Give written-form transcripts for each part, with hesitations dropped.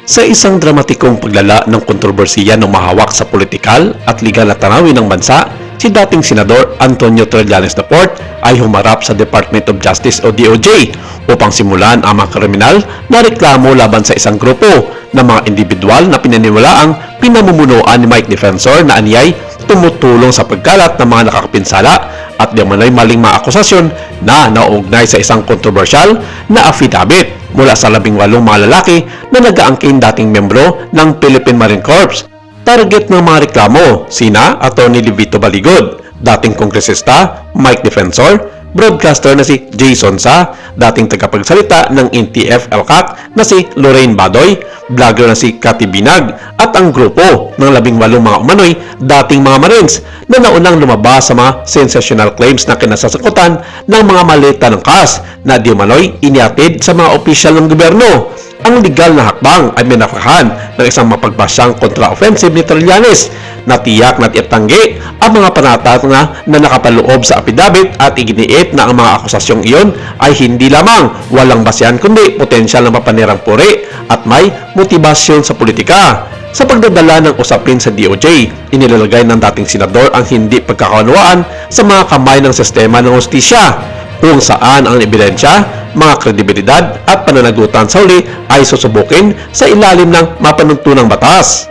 Sa isang dramatikong paglala ng kontrobersiya ng mahawak sa politikal at legal na tanawin ng bansa, si dating Senador Antonio Trillanes IV ay humarap sa Department of Justice o DOJ upang simulan ang mga kriminal na reklamo laban sa isang grupo ng mga individual na pinaniniwalaang pinamumunuan ni Mike Defensor na anyay tumutulong sa pagkalat ng mga nakakapinsala at di umano'y maling mga akusasyon na nauugnay sa isang kontrobersyal na affidavit mula sa 18 mga lalaki na nag-aangkin dating membro ng Philippine Marine Corps. Target ng mga reklamo sina Atty. Livito Baligod, dating kongresista Mike Defensor, broadcaster na si Jason Sa, dating tagapagsalita ng NTF-ELCAC na si Lorraine Badoy, vlogger na si Cathy Binag, at ang grupo ng 18 mga umano'y dating mga Marines na naunang lumabas sa mga sensational claims na kinasasakutan ng mga maleta ng KAS na di umano'y iniatid sa mga opisyal ng gobyerno. Ang legal na hakbang ay minakahan ng isang mapagbasyang kontra-offensive ni Trillanes na tiyak na itanggi ang mga panatag na nakapaloob sa affidavit at iginiit na ang mga akusasyong iyon ay hindi lamang walang basehan kundi potensyal na mapanirang puri at may motibasyon sa politika. Sa pagdadala ng usapin sa DOJ, inilalagay ng dating senador ang hindi pagkakaunawaan sa mga kamay ng sistema ng hustisya, kung saan ang ebidensya, mga kredibilidad at pananagutan sa huli ay susubukin sa ilalim ng mapanuntunang batas.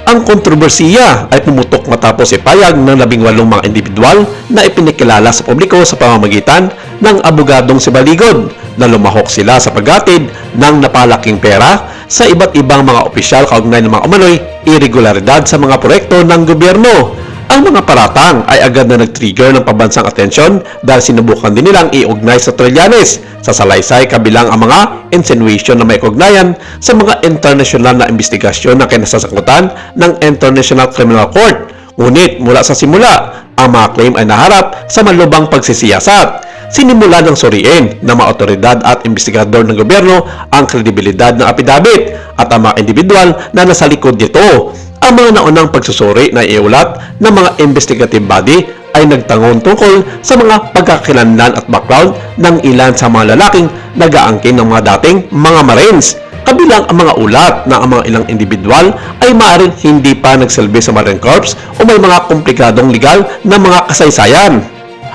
Ang kontrobersiya ay pumutok matapos ipayag ng 18 mga individual na ipinakilala sa publiko sa pamamagitan ng abogadong si Baligod na lumahok sila sa paghatid ng napalaking pera sa iba't ibang mga opisyal kaugnay ng mga umano'y irregularidad sa mga proyekto ng gobyerno. Ang mga paratang ay agad na nag-trigger ng pambansang atensyon dahil sinubukan din nilang iugnay sa Trillanes sa salaysay kabilang ang mga insinuation na may kaugnayan sa mga international na investigasyon na kinasasangkutan ng International Criminal Court. Ngunit mula sa simula, ang mga claim ay naharap sa malubhang pagsisiyasat. Sinimula ng suriin ng mga otoridad at investigador ng gobyerno ang kredibilidad ng affidavit at ang mga individual na nasa likod nito. Ang mga naunang pagsusuri na iulat ng mga investigative body ay nagtangon tungkol sa mga pagkakakilanlan at background ng ilan sa mga lalaking nag-aangkin ng mga dating mga Marines. Kabilang ang mga ulat na ang mga ilang individual ay maaaring hindi pa nagsilbi sa Marine Corps o may mga komplikadong legal na mga kasaysayan.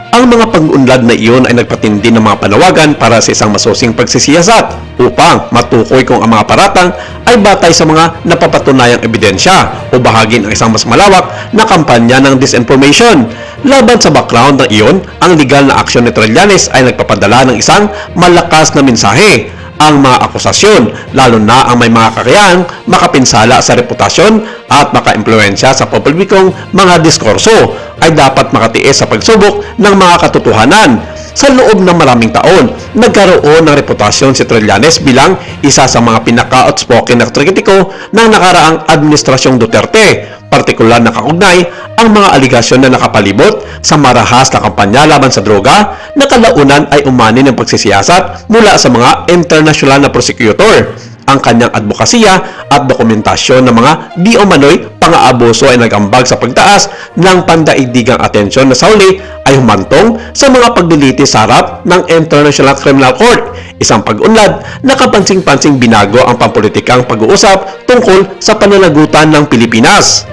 Ang mga pag-unlad na iyon ay nagpatindi ng mga panawagan para sa isang masusing pagsisiyasat upang matukoy kung ang mga paratang ay batay sa mga napapatunayang ebidensya o bahagi ng isang mas malawak na kampanya ng disinformation. Laban sa background ng iyon, ang legal na aksyon ni Trillanes ay nagpapadala ng isang malakas na mensahe. Ang mga akusasyon, lalo na ang may mga kakayahang makapinsala sa reputasyon at makaimpluwensya sa publikong mga diskurso, ay dapat makatiis sa pagsubok ng mga katotohanan. Sa loob ng maraming taon, nagkaroon ng reputasyon si Trillanes bilang isa sa mga pinaka-outspoken na kritiko ng nakaraang administrasyong Duterte, partikular na kaugnay ang mga aligasyon na nakapalibot sa marahas na kampanya laban sa droga na kalaunan ay umani ng pagsisiyasat mula sa mga international na prosecutor. Ang kanyang advokasya at dokumentasyon ng mga di umano'y pang-aabuso ay nag-ambag sa pagtaas ng pandaigdigang atensyon na sa huli ay humantong sa mga pagdiliti sa harap ng International Criminal Court, isang pag-unlad na kapansing-pansing binago ang pampolitikang pag-uusap tungkol sa pananagutan ng Pilipinas.